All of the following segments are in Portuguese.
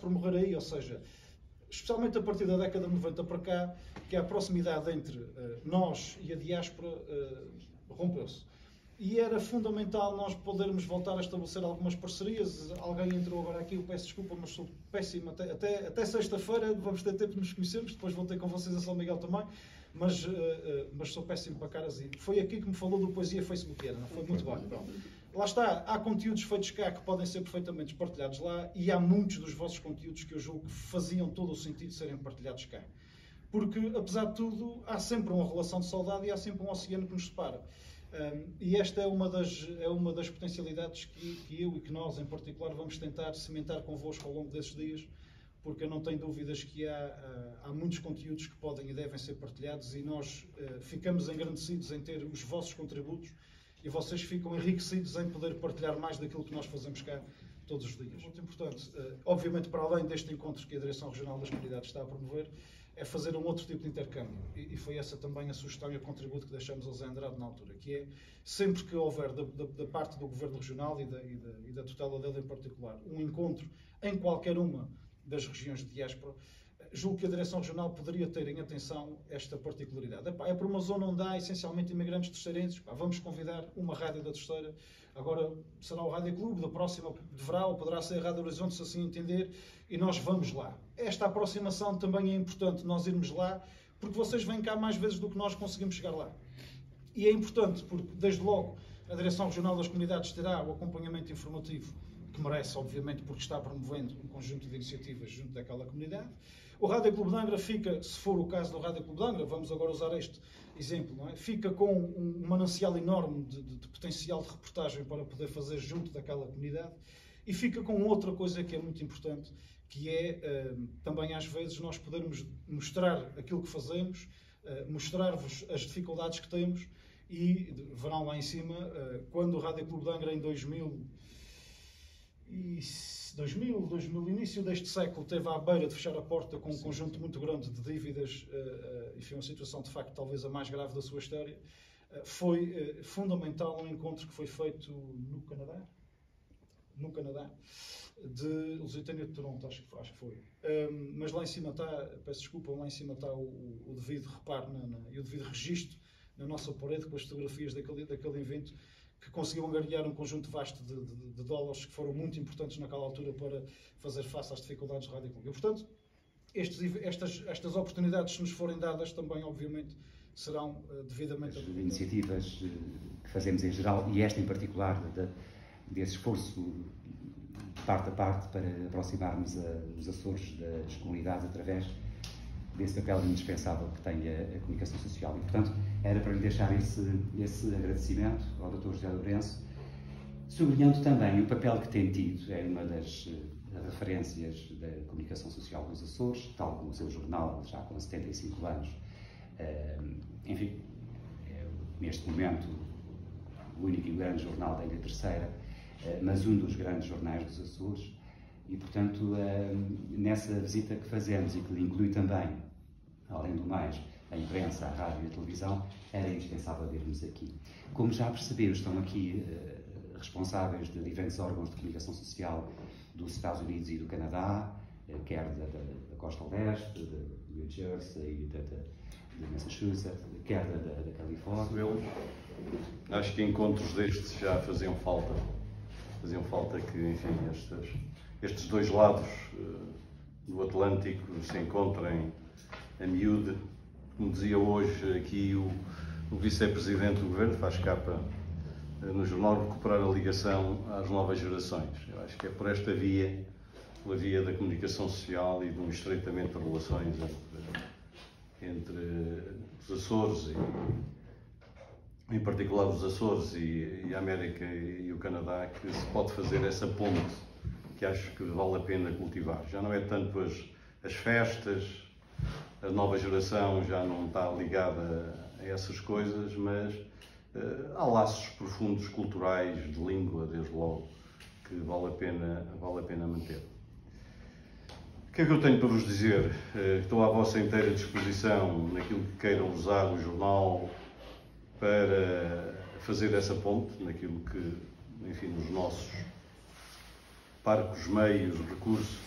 promover aí, ou seja, especialmente a partir da década de 90 para cá, que a proximidade entre nós e a diáspora rompeu-se. E era fundamental nós podermos voltar a estabelecer algumas parcerias. Alguém entrou agora aqui, eu peço desculpa, mas sou péssimo. Até sexta-feira vamos ter tempo de nos conhecermos, depois vou ter com vocês a São Miguel também, mas sou péssimo para caras. E foi aqui que me falou do Poesia Facebookiana, não foi? Muito bem. Pronto. Lá está, há conteúdos feitos cá que podem ser perfeitamente partilhados lá, e há muitos dos vossos conteúdos que eu julgo que faziam todo o sentido de serem partilhados cá. Porque, apesar de tudo, há sempre uma relação de saudade e há sempre um oceano que nos separa. E esta é uma das potencialidades que eu e que nós, em particular, vamos tentar cimentar convosco ao longo desses dias, porque eu não tenho dúvidas que há muitos conteúdos que podem e devem ser partilhados, e nós ficamos engrandecidos em ter os vossos contributos, e vocês ficam enriquecidos em poder partilhar mais daquilo que nós fazemos cá todos os dias. Muito importante, obviamente, para além deste encontro que a Direção Regional das Comunidades está a promover, é fazer um outro tipo de intercâmbio. E foi essa também a sugestão e o contributo que deixamos ao Zé Andrade na altura, que é, sempre que houver da parte do Governo Regional e da tutela dele em particular, um encontro em qualquer uma das regiões de diáspora, julgo que a Direção Regional poderia ter em atenção esta particularidade. É por uma zona onde há essencialmente imigrantes terceirenses, vamos convidar uma rádio da terceira, agora será o Rádio Clube, da próxima deverá ou poderá ser a Rádio Horizonte, se assim entender, e nós vamos lá. Esta aproximação também é importante, nós irmos lá, porque vocês vêm cá mais vezes do que nós conseguimos chegar lá. E é importante porque, desde logo, a Direção Regional das Comunidades terá o acompanhamento informativo que merece, obviamente, porque está promovendo um conjunto de iniciativas junto daquela comunidade. O Rádio Clube de Angra fica, se for o caso do Rádio Clube de Angra, vamos agora usar este exemplo, não é? Fica com um manancial enorme de potencial de reportagem para poder fazer junto daquela comunidade, e fica com outra coisa que é muito importante, que é também às vezes nós podermos mostrar aquilo que fazemos, mostrar-vos as dificuldades que temos, e verão lá em cima, quando o Rádio Clube de Angra em 2000, início deste século, teve à beira de fechar a porta com um conjunto muito grande de dívidas, e foi uma situação de facto talvez a mais grave da sua história, foi fundamental um encontro que foi feito no Canadá, de Lusitânia de Toronto, acho que foi. Mas lá em cima está, peço desculpa, lá em cima está o devido reparo e o devido registro na nossa parede com as fotografias daquele evento, que conseguiu angariar um conjunto vasto de dólares que foram muito importantes naquela altura para fazer face às dificuldades do Rádio Clube. E, portanto, estas oportunidades, se nos forem dadas, também, obviamente, serão devidamente aproveitadas. As iniciativas que fazemos em geral, e esta em particular, desse esforço de parte a parte para aproximarmos os Açores das comunidades através desse papel indispensável que tem a comunicação social. E, portanto, era para lhe deixar esse agradecimento ao Dr. José Lourenço, sublinhando também o papel que tem tido, é uma das referências da comunicação social dos Açores, tal como o seu jornal, já com 75 anos. Enfim, é, neste momento, o único e grande jornal da Ilha Terceira, mas um dos grandes jornais dos Açores. E, portanto, nessa visita que fazemos e que inclui também, além do mais, a imprensa, a rádio e a televisão, era indispensável virmos aqui. Como já perceberam, estão aqui responsáveis de diferentes órgãos de comunicação social dos Estados Unidos e do Canadá, quer da costa leste, de New Jersey, de Massachusetts, quer da Califórnia. Eu acho que encontros destes já faziam falta. Faziam falta que, enfim, estes dois lados do Atlântico se encontrem a miúde. Como dizia hoje aqui o vice-presidente do governo, faz capa no jornal, recuperar a ligação às novas gerações. Eu acho que é por esta via, pela via da comunicação social e de um estreitamento de relações entre os Açores, em particular os Açores e a América e o Canadá, que se pode fazer essa ponte que acho que vale a pena cultivar. Já não é tanto as festas, a nova geração já não está ligada a essas coisas, mas há laços profundos culturais, de língua, desde logo, que vale a pena manter. O que é que eu tenho para vos dizer? Estou à vossa inteira disposição naquilo que queiram usar o jornal para fazer essa ponte, naquilo que, enfim, nos nossos parcos, meios, recursos,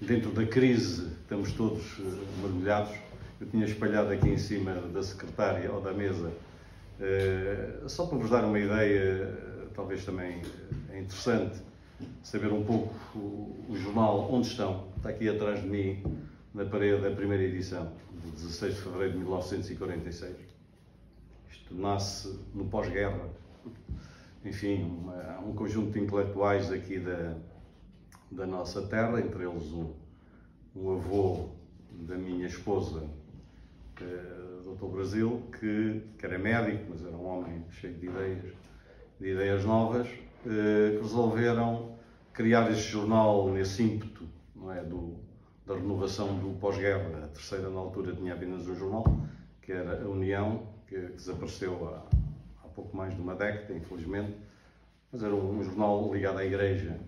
dentro da crise, estamos todos mergulhados. Eu tinha espalhado aqui em cima da secretária ou da mesa, só para vos dar uma ideia, talvez também é interessante saber um pouco o jornal onde estão. Está aqui atrás de mim, na parede, da primeira edição, de 16 de fevereiro de 1946. Isto nasce no pós-guerra. Enfim, um conjunto de intelectuais aqui da nossa terra, entre eles um avô da minha esposa, Dr. Brasil, que era médico, mas era um homem cheio de ideias novas, que resolveram criar este jornal nesse ímpeto, não é, da renovação do pós-guerra. A Terceira, na altura, tinha apenas um jornal, que era a União, que desapareceu há pouco mais de uma década, infelizmente, mas era um jornal ligado à Igreja.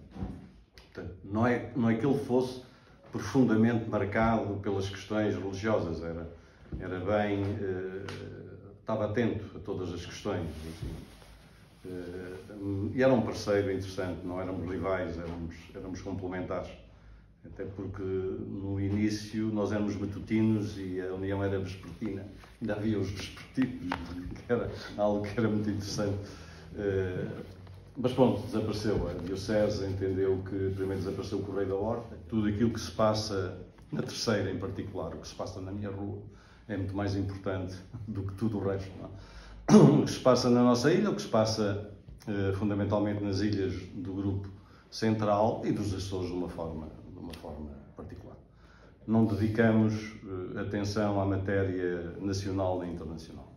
Portanto, não é que ele fosse profundamente marcado pelas questões religiosas, era bem, estava atento a todas as questões. E era um parceiro interessante, não éramos rivais, éramos complementares. Até porque no início nós éramos matutinos e a União era vespertina. Ainda havia os vespertinos, que era algo que era muito interessante. Mas pronto, desapareceu. A Diocese entendeu que primeiro desapareceu o Correio da Horta. Tudo aquilo que se passa na Terceira, em particular, o que se passa na minha rua, é muito mais importante do que tudo o resto. Não? O que se passa na nossa ilha, o que se passa fundamentalmente nas ilhas do Grupo Central e dos Açores de uma forma particular. Não dedicamos atenção à matéria nacional nem internacional.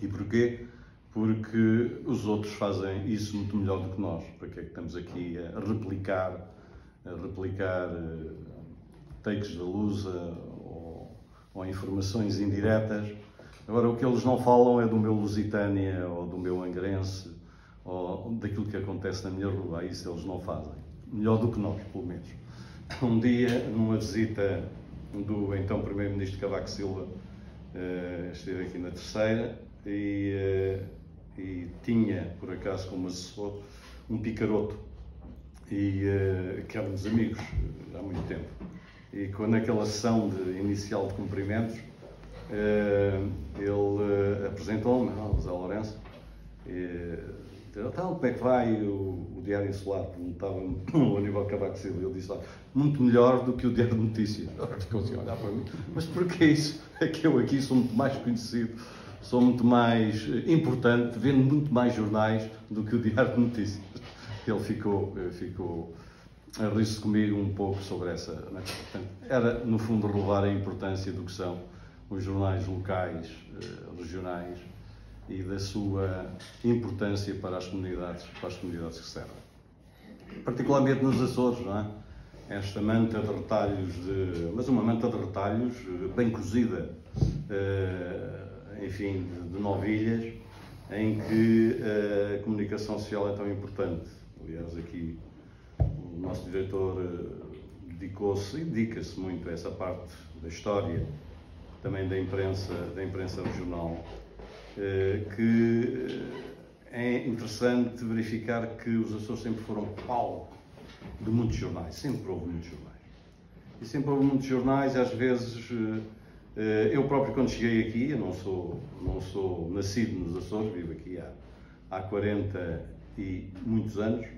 E porquê? Porque os outros fazem isso muito melhor do que nós. Para que é que estamos aqui a replicar takes da Lusa ou informações indiretas? Agora, o que eles não falam é do meu Lusitânia ou do meu Angrense ou daquilo que acontece na minha rua. Isso eles não fazem. Melhor do que nós, pelo menos. Um dia, numa visita do então Primeiro-Ministro Cavaco Silva, esteve aqui na Terceira e tinha, por acaso, como assessor, um picaroto, que éramos amigos há muito tempo. E quando naquela sessão inicial de cumprimentos, ele apresentou-me, José Lourenço, então, como é que vai o Diário Insular? Perguntava-me o Aníbal Cavaco Silva. Ele disse, muito melhor do que o Diário de Notícias. Ficou assim a olhar para mim. Mas porquê isso? É que eu aqui sou muito mais conhecido, sou muito mais importante, vendo muito mais jornais do que o Diário de Notícias. Ele ficou a rir-se comigo um pouco sobre essa. Portanto, era, no fundo, relevar a importância do que são os jornais locais, regionais, e da sua importância para as comunidades que servem. Particularmente nos Açores, não é? Esta manta de retalhos, mas uma manta de retalhos bem cozida, enfim, de novilhas, em que a comunicação social é tão importante. Aliás, aqui o nosso diretor dedicou-se e dedica-se muito a essa parte da história, também da imprensa regional, que é interessante verificar que os Açores sempre foram palco de muitos jornais, sempre houve muitos jornais. E sempre houve muitos jornais, às vezes, eu próprio quando cheguei aqui, eu não sou nascido nos Açores, vivo aqui há 40 e muitos anos,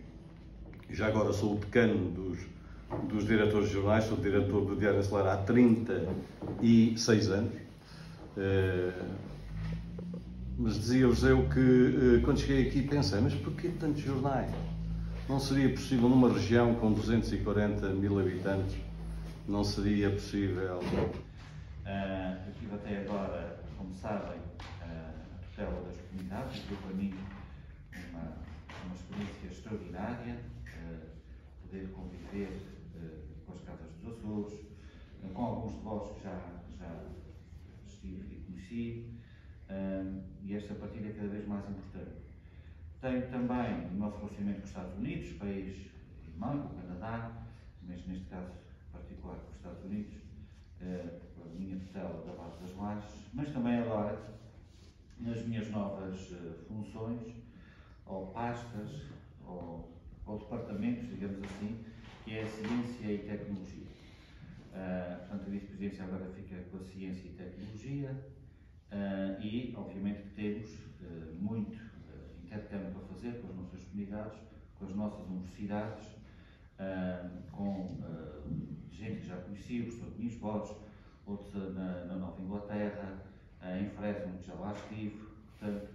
já agora sou o decano dos diretores de jornais, sou diretor do Diário Insular há 36 anos. Mas dizia-vos eu que, quando cheguei aqui, pensei, mas porquê tantos jornais? Não seria possível, numa região com 240 mil habitantes, não seria possível? Eu tive até agora, como sabem, a tutela das comunidades, que deu para mim uma experiência extraordinária, poder conviver com as casas dos Açores, com alguns de vós que já estive e conheci. E esta partilha é cada vez mais importante. Tenho também o nosso relacionamento com os Estados Unidos, país irmão, com o Canadá, mas neste caso particular com os Estados Unidos, com a minha tutela da base das Lajes, mas também agora, nas minhas novas funções, ou pastas, ou departamentos, digamos assim, que é a ciência e tecnologia. Portanto, a vice-presidência agora fica com a ciência e tecnologia e, obviamente, que temos muito intercâmbio para fazer com as nossas comunidades, com as nossas universidades, com gente que já conheci, o professor Domingos Borges, outros na Nova Inglaterra, em Fresno, que já lá estive, portanto,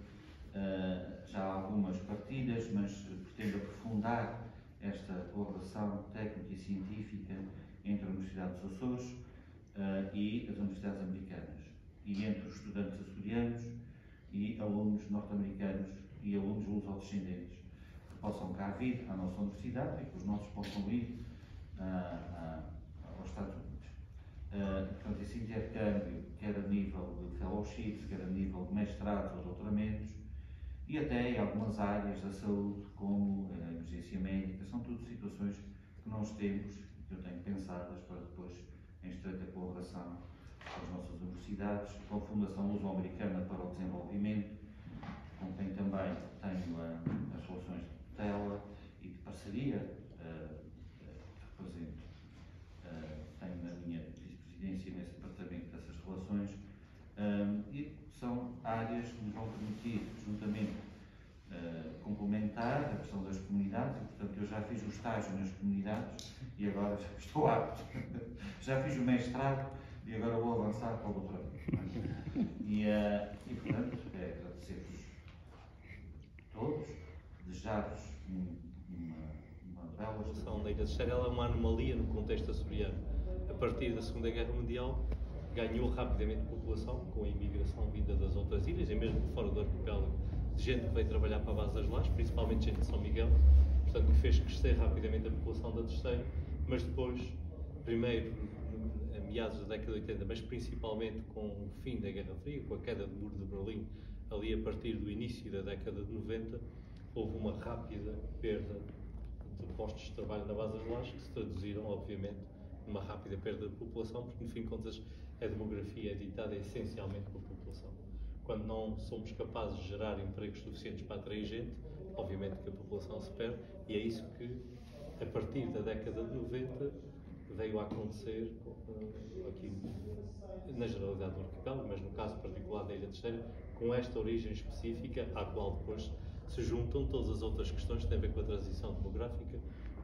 já há algumas partilhas, mas pretendo aprofundar esta colaboração técnica e científica entre a Universidade dos Açores e as universidades americanas, e entre os estudantes açorianos e alunos norte-americanos e alunos luso-descendentes, que possam cá vir à nossa universidade e que os nossos possam ir aos Estados Unidos. Portanto, esse intercâmbio, quer a nível de fellowships, quer a nível de mestrados ou doutoramentos, e até em algumas áreas da saúde, como a emergência médica, são tudo situações que nós temos, que eu tenho pensadas para depois, em estreita colaboração com as nossas universidades, com a Fundação Luso-Americana para o Desenvolvimento, com quem também tenho as relações de tutela e de parceria que represento. Tenho na minha vice-presidência nesse departamento dessas relações e são áreas que nos vão permitir, juntamente, complementar a questão das comunidades e, portanto, eu já fiz o estágio nas comunidades e agora já estou apto. Já fiz o mestrado e agora vou avançar para o doutorado. E portanto, agradecer-vos todos, desejar-vos uma bela estação da Ilha de Terceira. Ela é uma anomalia no contexto açoriano. A partir da Segunda Guerra Mundial, ganhou rapidamente população com a imigração vinda das outras ilhas e mesmo fora do arquipélago, de gente que veio trabalhar para a base das Lajes, principalmente gente de São Miguel, portanto que fez crescer rapidamente a população da Terceira, mas depois, primeiro a meados da década de 80, mas principalmente com o fim da Guerra Fria, com a queda do Muro de Berlim, ali a partir do início da década de 90, houve uma rápida perda de postos de trabalho na base das Lajes, que se traduziram, obviamente, numa rápida perda de população, porque no fim de contas a demografia é ditada essencialmente pela população. Quando não somos capazes de gerar empregos suficientes para atrair gente, obviamente que a população se perde, e é isso que, a partir da década de 90, veio a acontecer aqui na generalidade do arquipélago, mas no caso particular da Ilha Terceira, com esta origem específica, à qual depois se juntam todas as outras questões que têm a ver com a transição demográfica.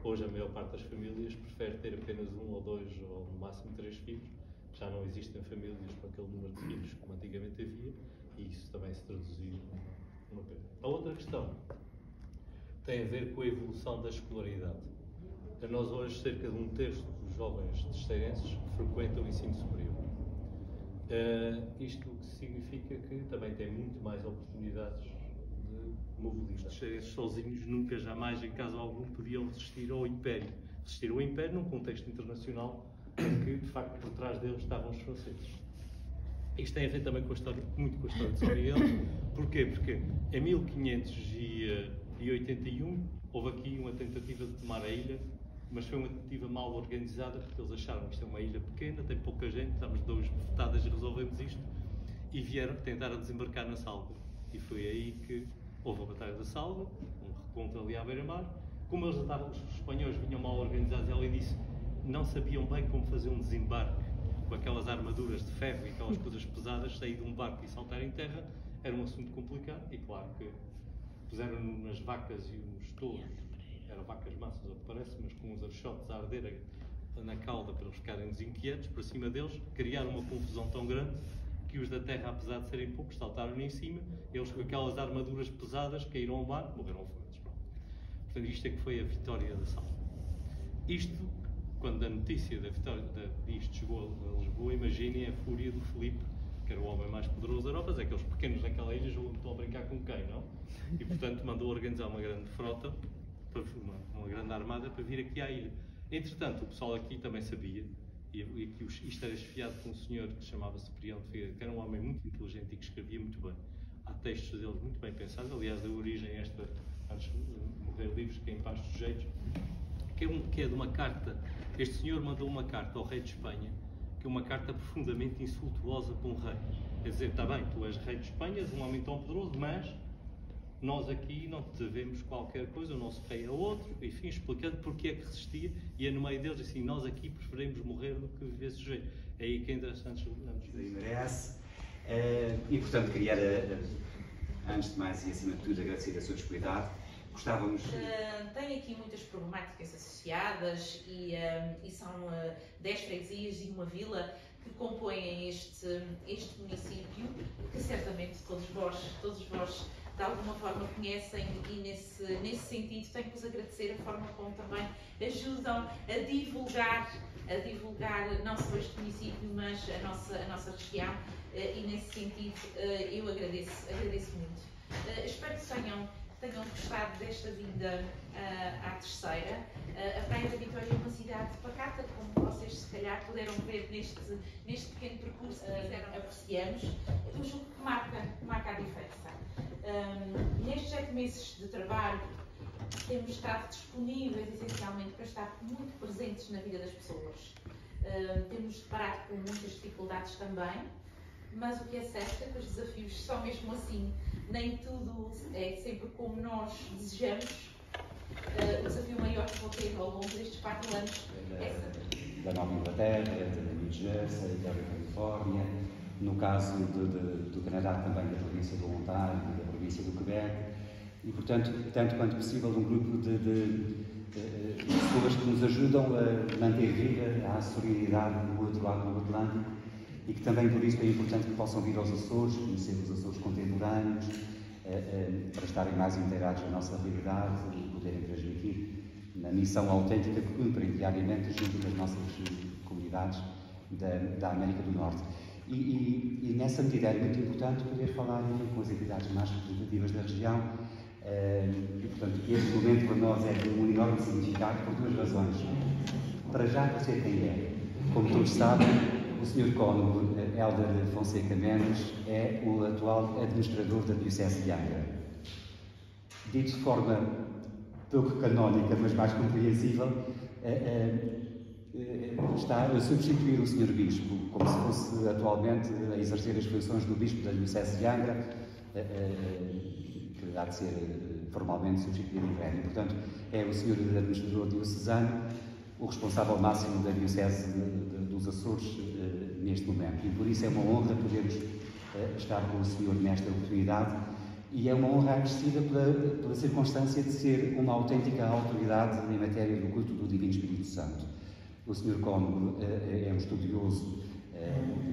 Hoje a maior parte das famílias prefere ter apenas 1 ou 2 ou no máximo 3 filhos. Já não existem famílias com aquele número de filhos como antigamente havia, e isso também se traduziu numa perda. A outra questão tem a ver com a evolução da escolaridade. Nós hoje, cerca de 1/3 dos jovens terceirenses frequentam o ensino superior. Isto significa que também têm muito mais oportunidades de mobilidade. Os terceirenses sozinhos nunca, jamais, em caso algum, podiam resistir ao Império. Resistir ao Império num contexto internacional em que, de facto, por trás deles estavam os franceses. Isto tem a ver também com a história, muito com a história de São Miguel. Porquê? Porque em 1581 houve aqui uma tentativa de tomar a ilha, mas foi uma tentativa mal organizada, porque eles acharam que isto é uma ilha pequena, tem pouca gente, estamos 2 bofetadas e resolvemos isto, e vieram tentar desembarcar na Salva. E foi aí que houve a Batalha da Salva, um recontro ali à beira-mar. Como eles estavam, os espanhóis vinham mal organizados, e além disso, não sabiam bem como fazer um desembarque com aquelas armaduras de ferro e aquelas coisas pesadas, sair de um barco e saltar em terra, era um assunto complicado, e claro que puseram nas vacas e nos touros, eram vacas massas ao que parece, mas com os archotes a arderem na cauda para eles ficarem desinquietos, para cima deles, criaram uma confusão tão grande que os da terra, apesar de serem poucos, saltaram em cima, eles com aquelas armaduras pesadas caíram ao mar, morreram afogados. Portanto, isto é que foi a vitória da Salva. Isto, quando a notícia da vitória disto chegou a Lisboa, imaginem a fúria do Filipe, que era o homem mais poderoso da Europa, aqueles pequenos naquela ilha estão a brincar com quem, não? E portanto mandou organizar uma grande frota, uma grande armada para vir aqui à ilha. Entretanto, o pessoal aqui também sabia, e aqui isto era esfiado por um senhor que se chamava Ciprião de Figueiredo, que era um homem muito inteligente e que escrevia muito bem. Há textos deles muito bem pensados, aliás, deu origem a esta, antes de morrer, livros que é Em Paz dos Sujeitos, que é de uma carta. Este senhor mandou uma carta ao rei de Espanha, que é uma carta profundamente insultuosa para um rei. Quer dizer, está bem, tu és rei de Espanha, és um homem tão poderoso, mas nós aqui não devemos qualquer coisa, o nosso rei é outro, enfim, explicando porque é que resistia, e é no meio deles assim, nós aqui preferimos morrer do que viver sujeito. É aí que é interessante julgamos. Merece. E, portanto, queria, antes de mais e acima de tudo, agradecer a sua disponibilidade. Gostávamos... Tem aqui muitas problemáticas associadas e são 10 freguesias e uma vila que compõem este município, que certamente todos vós de alguma forma conhecem, e nesse sentido tenho que vos agradecer a forma como também ajudam a divulgar não só este município, mas a nossa região, e nesse sentido eu agradeço muito. Espero que tenham gostado desta vinda à terceira. A Praia da Vitória é uma cidade pacata, como vocês se calhar puderam ver neste pequeno percurso que apreciamos, eu julgo que marca a diferença. Nestes 7 meses de trabalho, temos estado disponíveis essencialmente para estar muito presentes na vida das pessoas. Temos deparado com muitas dificuldades também, mas o que é certo é que os desafios são mesmo assim. Nem tudo é sempre como nós desejamos. O desafio maior que vou ter ao longo destes 4 anos da Nova Inglaterra, da New Jersey, da Califórnia, no caso do Canadá também da província do Ontário e da província do Quebec, e portanto, tanto quanto possível, um grupo de pessoas que nos ajudam a manter viva a solidariedade do outro lado do Atlântico, e que também por isso é importante que possam vir aos Açores, conhecer os Açores contemporâneos, para estarem mais inteirados na nossa realidade e poderem transmitir na missão autêntica que cumprem diariamente junto das nossas comunidades da América do Norte. E nessa medida é muito importante poder falar com as entidades mais representativas da região, e portanto este momento para nós é de um enorme significado por 2 razões. Para já, por ser quem é. Como todos sabem, o Sr. Cônego Hélder Fonseca Mendes é o atual administrador da Diocese de Angra. Dito de forma pouco canónica, mas mais compreensível, está a substituir o Sr. Bispo, como se fosse atualmente a exercer as funções do Bispo da Diocese de Angra, que há de ser formalmente substituído em breve. Portanto, é o Sr. Administrador Diocesano o responsável máximo da Diocese dos Açores neste momento. E por isso é uma honra podermos estar com o Senhor nesta oportunidade, e é uma honra acrescida pela circunstância de ser uma autêntica autoridade em matéria do culto do Divino Espírito Santo. O Sr. Cônego é um estudioso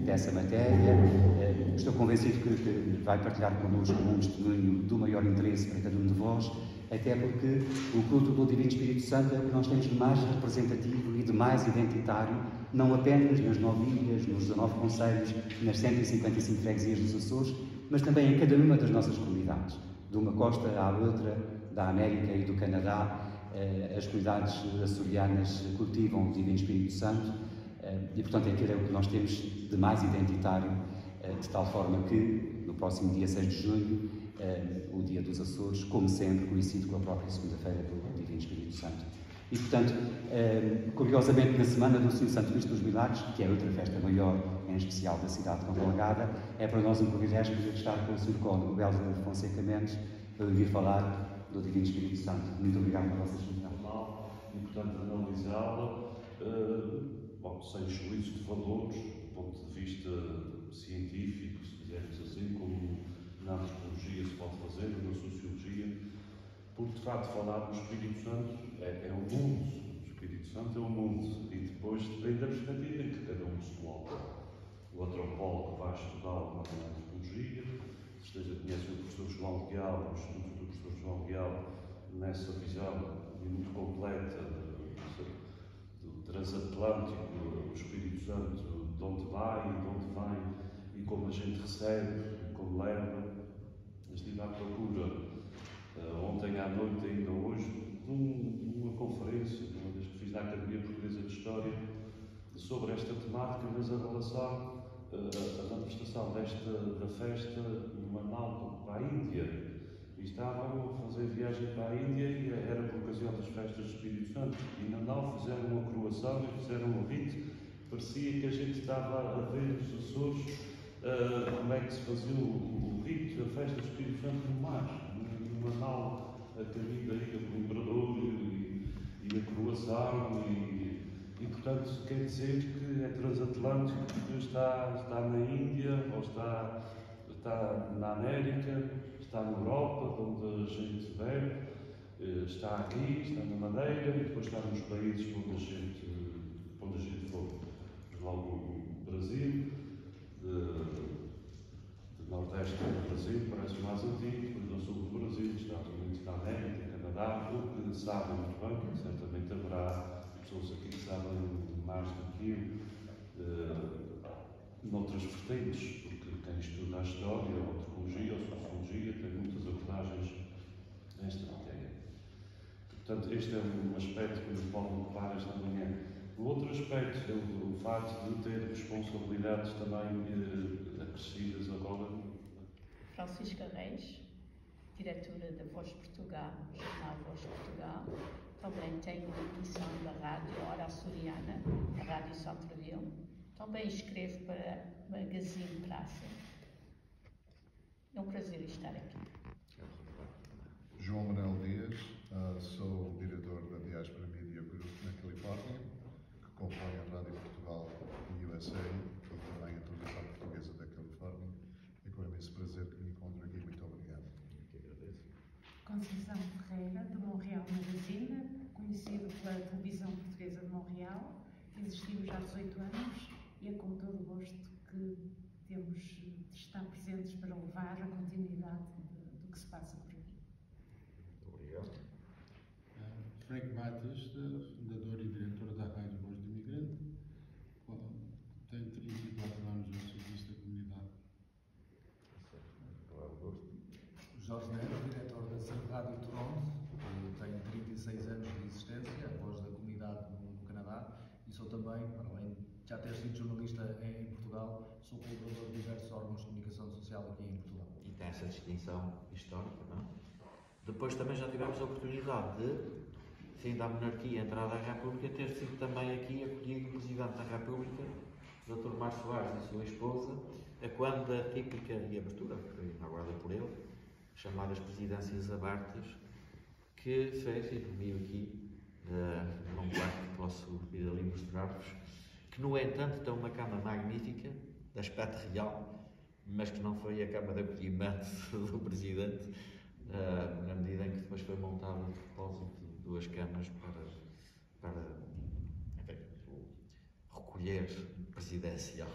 dessa matéria. Estou convencido que vai partilhar connosco um testemunho do maior interesse para cada um de vós, até porque o culto do Divino Espírito Santo é o que nós temos de mais representativo e de mais identitário, não apenas nas 9 ilhas, nos 19 concelhos, nas 155 freguesias dos Açores, mas também em cada uma das nossas comunidades, de uma costa à outra, da América e do Canadá. As comunidades açorianas cultivam o Divino Espírito Santo, e portanto é aquilo que nós temos de mais identitário, de tal forma que no próximo dia 6 de junho, o Dia dos Açores, como sempre, coincide com a própria segunda-feira do Divino Espírito Santo. E portanto, curiosamente, na semana do Sr. Santo Cristo dos Milagres, que é outra festa maior, em especial da cidade de Convalgada, é para nós um privilégio poder estar com o Sr. Cônego Hélder Fonseca Mendes para vir falar do Divino Espírito Santo. Muito obrigado pela vossa disponibilidade. Importante analisá-la, sem juízo de valores, do ponto de vista científico, se quisermos assim, como na antropologia se pode fazer, na sociologia, porque de facto falar do Espírito Santo é o mundo. O Espírito Santo é o mundo, e depois depende da perspectiva em que cada um se coloca. O antropólogo vai estudar uma antropologia, conhece o professor João Leal, o estudo do professor João Leal, nessa visão muito completa do transatlântico, o Espírito Santo, de onde vai e de onde vem, e como a gente recebe, e como leva. Estive à procura, ontem à noite, ainda hoje, de uma conferência, uma vez que fiz na Academia Portuguesa de História, sobre esta temática, mas a relação, a manifestação da festa no análogo para a Índia. E estavam a fazer viagem para a Índia, e era por ocasião das festas do Espírito Santo, e na nau fizeram uma coroação e fizeram um rito. Parecia que a gente estava a ver os Açores, como é que se fazia o rito, a festa do Espírito Santo no mar, uma nau a caminho da ilha do Imperador e a coroação e portanto quer dizer que é transatlântico, que está na Índia ou está na América, está na Europa, onde a gente vem, está aqui, está na Madeira e depois está nos países onde a gente for. Logo o Brasil, de Nordeste do Brasil, parece mais antigo, depois do Sul do Brasil, Estados Unidos da América, Canadá, porque sabem muito bem, que certamente haverá pessoas aqui que sabem mais do que eu, noutras vertentes, porque quem estuda a história, a antropologia, a sociologia, tem muitas abordagens nesta matéria. Portanto, este é um aspecto que nos pode ocupar esta manhã. O outro aspecto é o facto de ter responsabilidades também acrescidas agora. Francisca Reis, diretora da Voz Portugal, jornal Voz Portugal. Também tenho uma emissão da rádio Hora Açoriana, a Rádio Centro-Ville. Também escrevo para o Magazine Praça. É um prazer estar aqui. João Manuel Dias, sou diretor da Diaspora Media Group na Califórnia, que compõe a Rádio Portugal e USA e também a televisão portuguesa da Califórnia. É com imenso prazer que me encontro aqui. Muito obrigado. Conceição Ferreira, de Montreal Magazine, conhecido pela televisão portuguesa de Montreal. Existimos já há 18 anos e é com todo o gosto que temos de estar presentes para levar a continuidade do que se passa por aqui. Obrigado. Frank Matas, fundador e diretor da Rádio Voz do Imigrante. Tenho 34 anos no serviço da comunidade. Jorge Neto, diretor da SIC Rádio Toronto. Tenho 36 anos de existência, a voz da comunidade no Canadá, e sou também, para além de já ter sido jornalista em Portugal, sou colaborador de diversos órgãos de comunicação social aqui em Portugal. E tem essa distinção histórica, não? Depois também já tivemos a oportunidade de, fim da monarquia, entrada à República, ter sido também aqui acolhido o Presidente da República, Dr. Mário Soares e sua esposa, a quando a típica e abertura, que foi inaugurada por ele, chamadas presidências abertas, que fez, e dormiu aqui, num quarto que posso ir ali mostrar-vos, que no entanto tem uma cama magnífica, de aspecto real, mas que não foi a cama de acolhimento do Presidente, na medida em que depois foi montada de propósito duas camas para o recolher presidencial,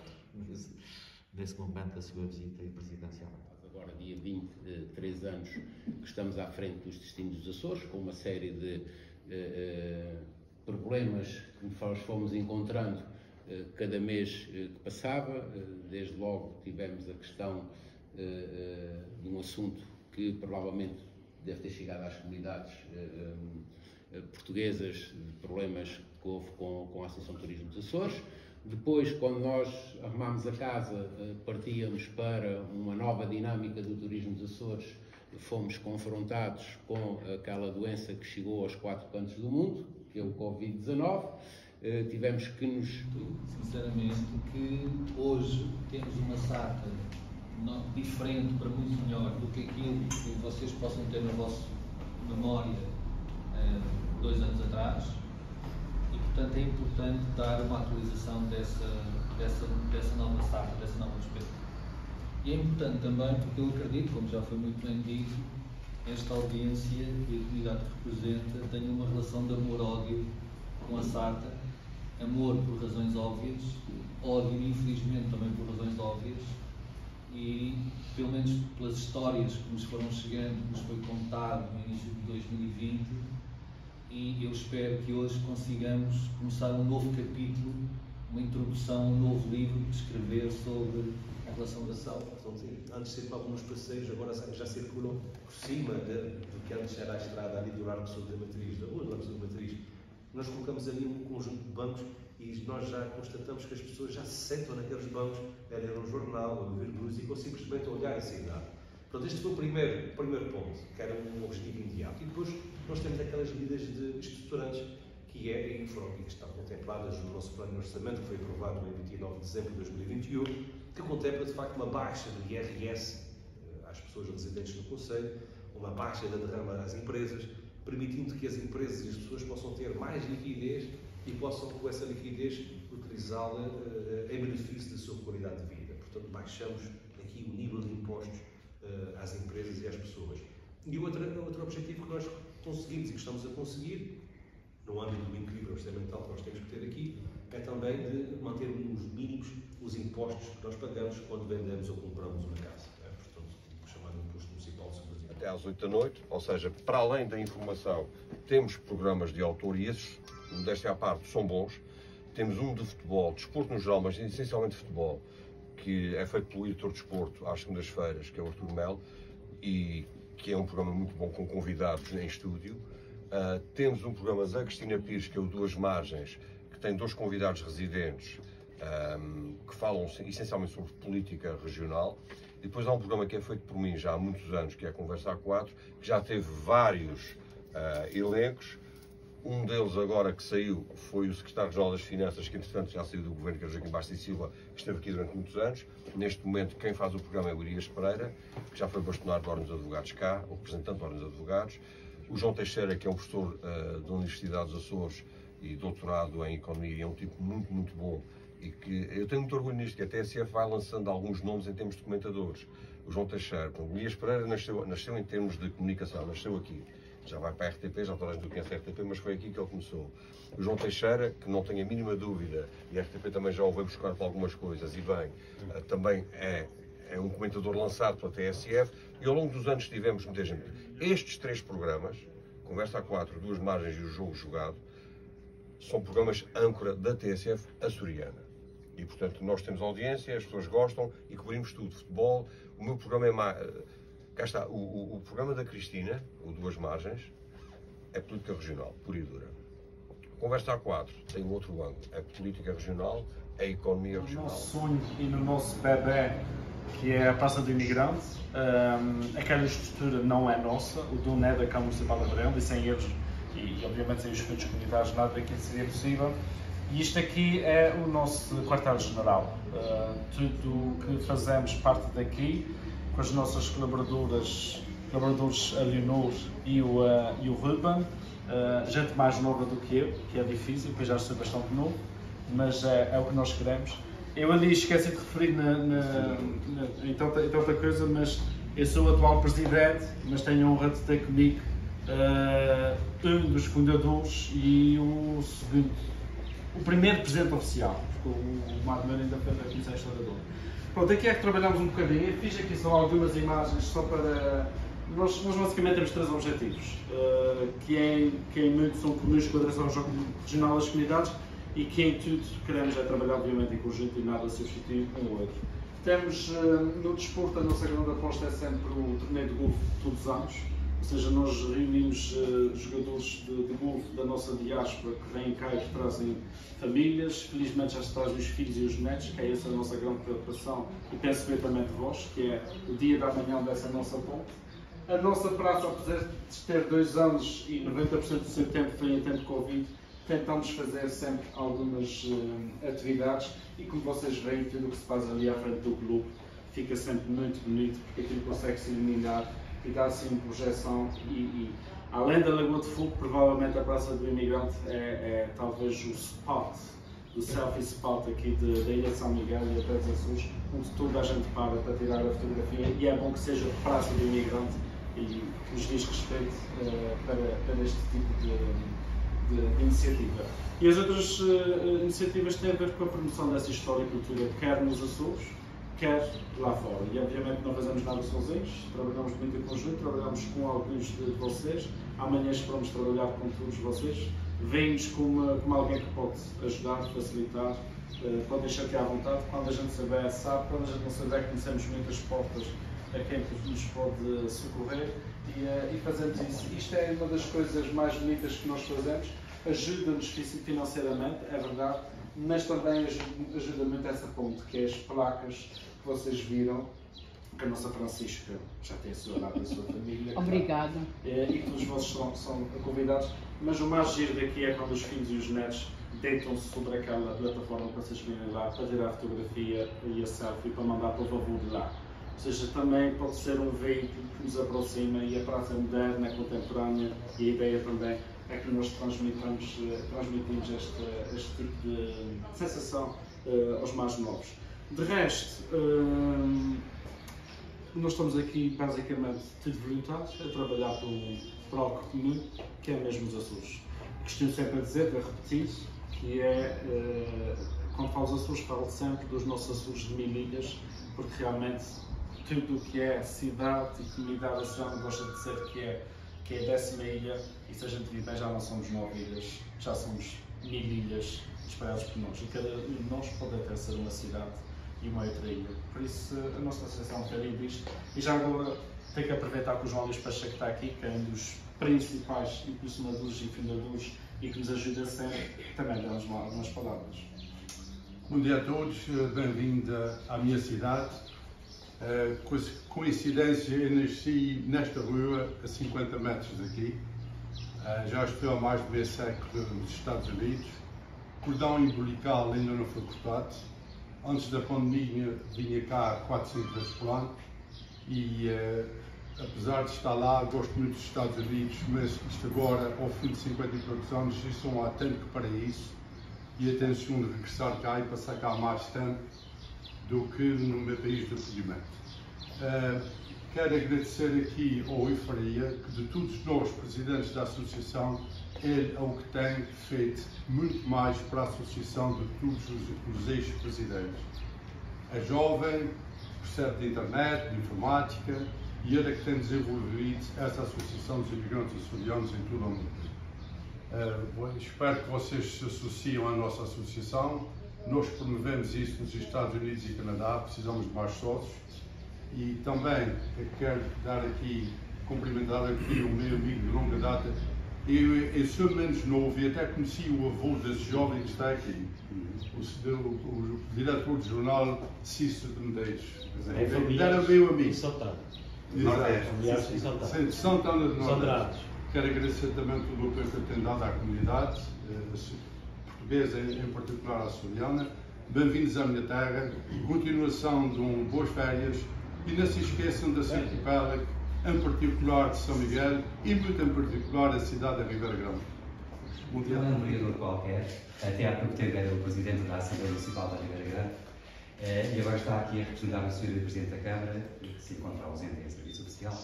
nesse momento da sua visita presidencial. Agora, dia 23 anos, que estamos à frente dos destinos dos Açores, com uma série de problemas que nós fomos encontrando cada mês que passava. Desde logo tivemos a questão de um assunto que provavelmente deve ter chegado às comunidades portuguesas, problemas que houve com a Associação de Turismo dos Açores. Depois, quando nós arrumámos a casa, partíamos para uma nova dinâmica do turismo dos Açores, fomos confrontados com aquela doença que chegou aos 4 cantos do mundo, que é o Covid-19. Tivemos que nos... Sinceramente, que hoje temos uma SATA diferente, para muito melhor, do que aquilo que vocês possam ter na vossa memória 2 anos atrás. E, portanto, é importante dar uma atualização dessa nova SATA, dessa nova perspectiva. E é importante também, porque eu acredito, como já foi muito bem dito, esta audiência e a comunidade que representa tem uma relação de amor-ódio com a SATA. Amor por razões óbvias, ódio, infelizmente, também por razões óbvias, e, pelo menos pelas histórias que nos foram chegando, que nos foi contado no início de 2020, e eu espero que hoje consigamos começar um novo capítulo, uma introdução, um novo livro de escrever sobre a relação da saúde. Antes circulavam nos passeios, agora já circulam por cima do que antes era a estrada ali do Largo Sul da Matriz, da rua do Largo Sul da Matriz. Nós colocamos ali um conjunto de bancos e nós já constatamos que as pessoas já se sentam naqueles bancos a ler um jornal, a ouvir música ou simplesmente a olhar a cidade. Portanto, este foi o primeiro ponto, que era um objetivo imediato. E depois nós temos aquelas medidas estruturantes que estão contempladas no nosso plano de orçamento, que foi aprovado em 29 de dezembro de 2021, que contempla de facto uma baixa do IRS às pessoas residentes no Conselho, uma baixa da derrama às empresas, permitindo que as empresas e as pessoas possam ter mais liquidez e possam, com essa liquidez, utilizá-la em benefício da sua qualidade de vida. Portanto, baixamos aqui o nível de impostos às empresas e às pessoas. E outro objetivo que nós conseguimos e que estamos a conseguir, no âmbito do equilíbrio orçamental que nós temos que ter aqui, é também de manter nos mínimos os impostos que nós pagamos quando vendemos ou compramos uma casa. Portanto, o chamado imposto municipal sobre as empresas. Até às 8 da noite, ou seja, para além da informação, temos programas de autor e esses, desta à parte, são bons. Temos um de futebol, desporto no geral, mas essencialmente futebol, que é feito pelo editor de desporto às segundas-feiras, que é o Artur Melo, e que é um programa muito bom com convidados em estúdio. Temos um programa da Cristina Pires, que é o Duas Margens, que tem 2 convidados residentes que falam essencialmente sobre política regional. E depois há um programa que é feito por mim já há muitos anos, que é a Conversa A4, que já teve vários elencos. Um deles agora que saiu foi o Secretário-Geral das Finanças, que entretanto já saiu do Governo, que é o Joaquim Bastos e Silva, que esteve aqui durante muitos anos. Neste momento quem faz o programa é o Irias Pereira, que já foi bastonário da Ordem dos Advogados cá, o representante da Ordem dos Advogados. O João Teixeira, que é um professor da Universidade dos Açores e doutorado em Economia, e é um tipo muito, muito bom. E que eu tenho muito orgulho nisto, que a TSF vai lançando alguns nomes em termos de comentadores. O João Teixeira, o Irias Pereira nasceu em termos de comunicação, nasceu aqui. Já vai para a RTP, já toda a gente conhece a RTP, mas foi aqui que ele começou. O João Teixeira, que não tenho a mínima dúvida, e a RTP também já o veio buscar para algumas coisas, e bem, também é um comentador lançado pela TSF, e ao longo dos anos tivemos muita gente. Estes 3 programas, Conversa A4, Duas Margens e o Jogo Jogado, são programas âncora da TSF açoriana. E, portanto, nós temos audiência, as pessoas gostam e cobrimos tudo. Futebol, o meu programa é mais... Cá está, o programa da Cristina, o Duas Margens, é política regional, pura e dura. Conversa A4 tem um outro ângulo, é política regional, é economia regional. No nosso sonho e no nosso bebê, que é a Praça do Imigrante, aquela estrutura não é nossa, o dono é da Câmara Municipal de Abreu, e sem eles, e obviamente sem os fundos comunitários, nada daquilo seria possível. E isto aqui é o nosso quartel-general. Tudo o que fazemos parte daqui, com as nossas colaboradores a Leonor e o Ruben, gente mais nova do que eu, que é difícil, porque já sou bastante novo, mas é o que nós queremos. Eu ali esqueci de referir em tanta coisa, mas eu sou o atual presidente, mas tenho a honra de ter comigo um dos fundadores e o primeiro presidente oficial, porque o Marco Meira ainda foi da Comissão Historiadora. Pronto, aqui é que trabalhamos um bocadinho. Eu fiz aqui só algumas imagens só para... Nós basicamente temos 3 objetivos, que em muito são comuns com a Direção Regional das Comunidades e que em tudo queremos é trabalhar obviamente em conjunto e nada substituir um ou outro. Temos no desporto, a nossa grande aposta é sempre o torneio de golfe todos os anos, ou seja, nós reunimos jogadores de golfe da nossa diáspora que vêm cá e que trazem famílias, felizmente já se trazem os filhos e os netos, que é essa a nossa grande preocupação, e penso ver também de vós, que é o dia da manhã dessa nossa ponte. A nossa praça, apesar de ter 2 anos e 90% do seu tempo foi em tempo de Covid, tentamos fazer sempre algumas atividades e como vocês veem, tudo o que se faz ali à frente do clube fica sempre muito bonito, porque aquilo consegue-se iluminar e dar assim projeção e além da Lagoa de Fogo, provavelmente a Praça do Imigrante é talvez o spot, o selfie spot aqui da Ilha de São Miguel e até dos Açores, onde toda a gente para tirar a fotografia e é bom que seja Praça do Imigrante e nos diz respeito para este tipo de iniciativa. E as outras iniciativas têm a ver com a promoção dessa história e cultura, quer nos Açores, quer lá fora. E obviamente não fazemos nada sozinhos, trabalhamos muito em conjunto, trabalhamos com alguns de vocês, amanhã esperamos trabalhar com todos vocês. Veem-nos como alguém que pode ajudar, facilitar, podem chatear à vontade, quando a gente souber, sabe, quando a gente não souber, conhecemos muitas portas a quem nos pode socorrer e fazemos isso. Isto é uma das coisas mais bonitas que nós fazemos, ajuda-nos financeiramente, é verdade, mas também ajuda muito essa ponte, que é as placas que vocês viram, que a nossa Francisca já tem a sua data e a sua família. Obrigada. E que todos os vossos são convidados, mas o mais giro daqui é quando os filhos e os netos deitam-se sobre aquela plataforma para vocês virem lá, para tirar a fotografia e a selfie, para mandar para o avô de lá. Ou seja, também pode ser um veículo que nos aproxima e a praça moderna, contemporânea, e a ideia também é que nós transmitimos este tipo de sensação aos mais novos. De resto, nós estamos aqui basicamente tudo voluntários a trabalhar por algo comum, que é mesmo os Açores. Costumo sempre a dizer, a repetir, que é, quando falo dos Açores, falo sempre dos nossos Açores de 1000 ilhas, porque realmente tudo o que é cidade e comunidade, a cidade gosta de dizer que é a 10ª ilha, e se a gente vir bem já não somos 9 ilhas, já somos 1000 ilhas espalhadas por nós, e cada um de nós pode até ser uma cidade e uma outra ilha. Por isso a nossa associação é um bocadinho disto, e já agora tenho que aproveitar que o João Luís Pacheco está aqui, que é um dos principais impulsionadores e fundadores e que nos ajuda sempre, também dá-nos algumas palavras. Bom dia a todos, bem-vindo à minha cidade. Coincidência, eu nasci nesta rua a 50 metros daqui. Já estou há mais de meio século nos Estados Unidos. O cordão umbilical ainda não foi cortado. Antes da pandemia vinha cá 4, 5 vezes por ano e apesar de estar lá, gosto muito dos Estados Unidos, mas isto agora, ao fim de 50 e poucos anos, estou há tempo para isso e a intenção de regressar cá e passar cá mais tempo do que no meu país de acolhimento. Quero agradecer aqui ao Eufaria, que de todos nós, presidentes da associação, ele é o que tem feito muito mais para a associação do que todos os ex-presidentes. É jovem, percebe de internet, de informática, e ele é que tem desenvolvido essa associação dos imigrantes açorianos em todo o mundo. Espero que vocês se associem à nossa associação. Nós promovemos isso nos Estados Unidos e Canadá, precisamos de mais sócios. E também quero dar aqui, cumprimentar aqui o meu amigo de longa data. Eu sou menos novo e até conheci o avô desse jovem que está aqui, o diretor do jornal Cícero de Medeiros. Era meu amigo. De Santana de Nordeste. Quero agradecer também todo o apoio que tem dado à comunidade portuguesa, em particular à açoriana. Bem-vindos à minha terra, continuação de boas férias e não se esqueçam da Santa Arquipélago, em particular de São Miguel e muito em particular a cidade da Ribeira Grande. Não é um vereador qualquer, até há pouco tempo era o presidente da Assembleia Municipal da Ribeira Grande e agora está aqui a representar o Sr. Presidente da Câmara, que se encontra ausente em serviço oficial,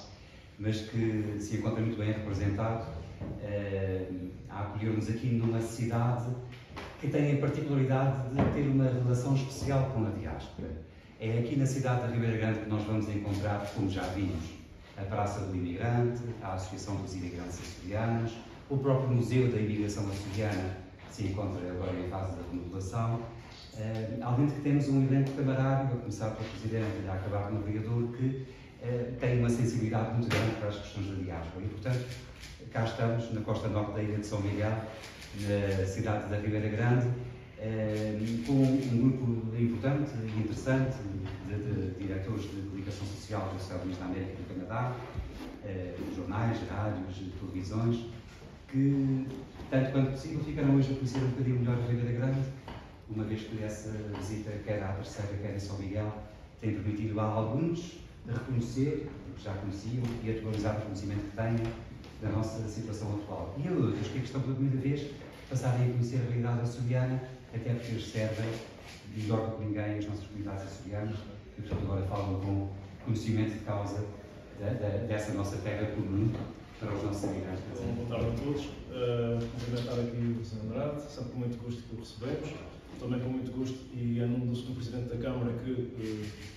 mas que se encontra muito bem representado a acolher-nos aqui numa cidade que tem a particularidade de ter uma relação especial com a diáspora. É aqui na cidade da Ribeira Grande que nós vamos encontrar, como já vimos, a Praça do Imigrante, a Associação dos Imigrantes Açorianos, o próprio Museu da Imigração Açoriana, que se encontra agora em fase de remodelação, além de que temos um elenco camarário, a começar pelo Presidente e a acabar no vereador, que tem uma sensibilidade muito grande para as questões da diáspora. E, portanto, cá estamos na costa norte da ilha de São Miguel, na cidade da Ribeira Grande, com um grupo importante e interessante de diretores de comunicação social dos Estados Unidos da América e do Canadá, jornais, rádios, televisões, que, tanto quanto possível, ficaram hoje a conhecer um bocadinho melhor a Ribeira Grande, uma vez que essa visita, quer à terceira, quer em São Miguel, tem permitido a alguns de reconhecer, porque já conheciam, e atualizar o conhecimento que têm da nossa situação atual. E a outros que estão pela primeira vez passarem a conhecer a realidade açoriana, até porque eles servem melhor do que ninguém as nossas comunidades açorianas, e portanto agora falam com conhecimento de causa dessa nossa terra comum para os nossos imigrantes. Boa tarde a todos. Cumprimentar aqui o Sr. Andrade, sempre com muito gosto que o recebemos. Também com muito gosto, e em nome do Presidente da Câmara, que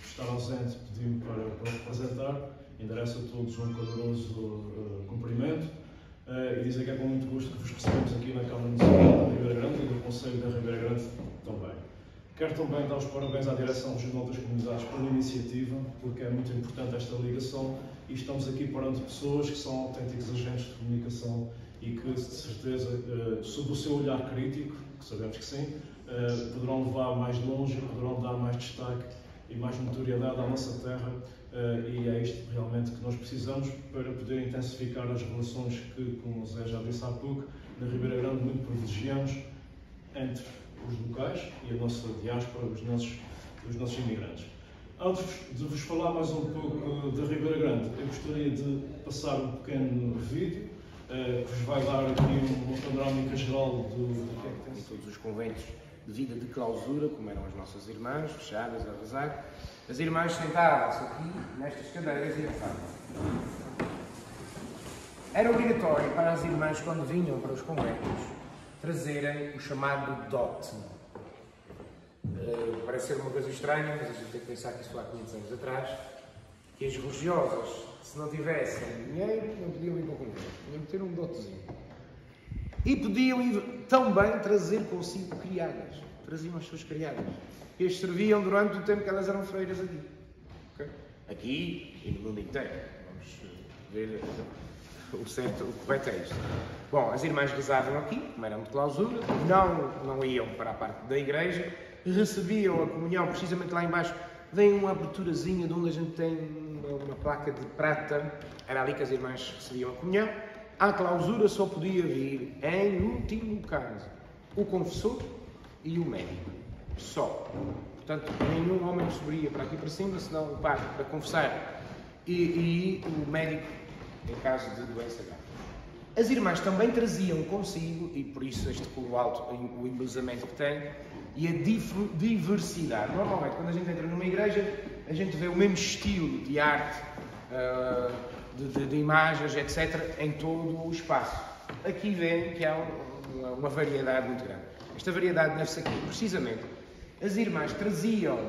está ausente, pediu-me para representar, endereço a todos um caloroso cumprimento e dizer que é com muito gosto que vos recebemos aqui na Câmara Municipal da Ribeira Grande e do Conselho da Ribeira Grande também. Quero também dar os parabéns à Direção Regional das Comunidades pela iniciativa, porque é muito importante esta ligação e estamos aqui perante pessoas que são autênticos agentes de comunicação e que, de certeza, sob o seu olhar crítico, que sabemos que sim, poderão levar mais longe, poderão dar mais destaque e mais notoriedade à nossa terra e é isto realmente que nós precisamos para poder intensificar as relações que, como o Zé já disse há pouco, na Ribeira Grande muito privilegiamos entre os locais e a nossa diáspora, os nossos imigrantes. Antes de vos falar mais um pouco da Ribeira Grande, eu gostaria de passar um pequeno vídeo que vos vai dar aqui uma panorâmica geral do que é que tem. Em todos os conventos de vida de clausura, como eram as nossas irmãs, fechadas a rezar, as irmãs sentavam-se aqui, nestas cadeiras, e rezavam. Era obrigatório para as irmãs, quando vinham para os conventos, trazerem o chamado dote. Parece ser uma coisa estranha, mas a gente tem que pensar que isso há 500 anos atrás, que as religiosas, se não tivessem dinheiro, não podiam ir para o convento, tinham que ter um dotezinho. E podiam também trazer consigo criadas, traziam as suas criadas, que as serviam durante o tempo que elas eram freiras aqui. Okay? Aqui e no mundo inteiro. Vamos ver o correto é isto. Bom, as irmãs rezavam aqui, como eram de clausura, não iam para a parte da igreja, recebiam a comunhão precisamente lá embaixo. Vem uma aberturazinha de onde a gente tem uma placa de prata, era ali que as irmãs recebiam a comunhão. À clausura só podia vir, em último caso, o confessor e o médico. Só. Portanto, nenhum homem subiria para aqui para cima, senão o padre para confessar e o médico em caso de doença grave. As irmãs também traziam consigo, e por isso este coro alto, o embelezamento que tem, e a diversidade. Normalmente, quando a gente entra numa igreja, a gente vê o mesmo estilo de arte, de imagens, etc., em todo o espaço. Aqui vê que há uma variedade muito grande. Esta variedade deve-se aqui, precisamente. As irmãs traziam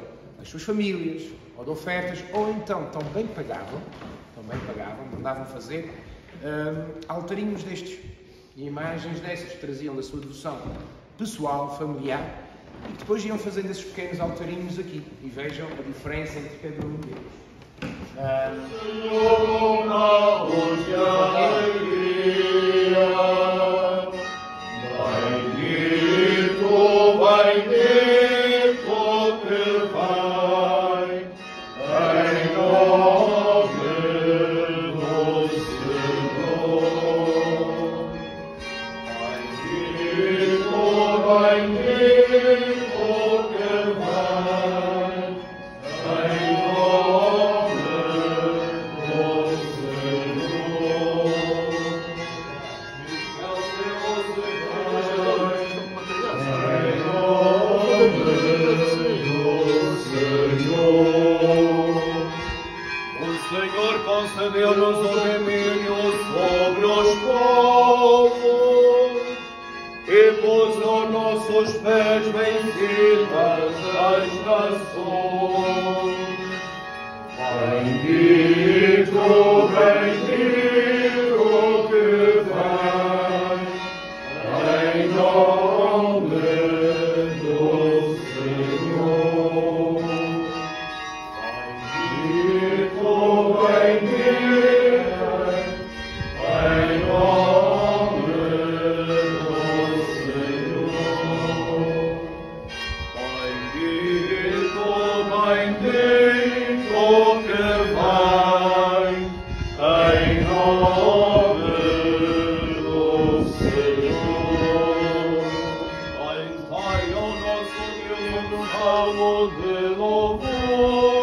as suas famílias, ou de ofertas, ou então também pagavam, mandavam fazer altarinhos destes, imagens dessas que traziam da sua devoção pessoal, familiar, e que depois iam fazendo esses pequenos altarinhos aqui. E vejam a diferença entre cada um deles. Concedeu-nos o domínio sobre os povos e pôs aos nossos pés vencidas as nações. Bendito, bendito que vem em nome do Senhor. De louvor.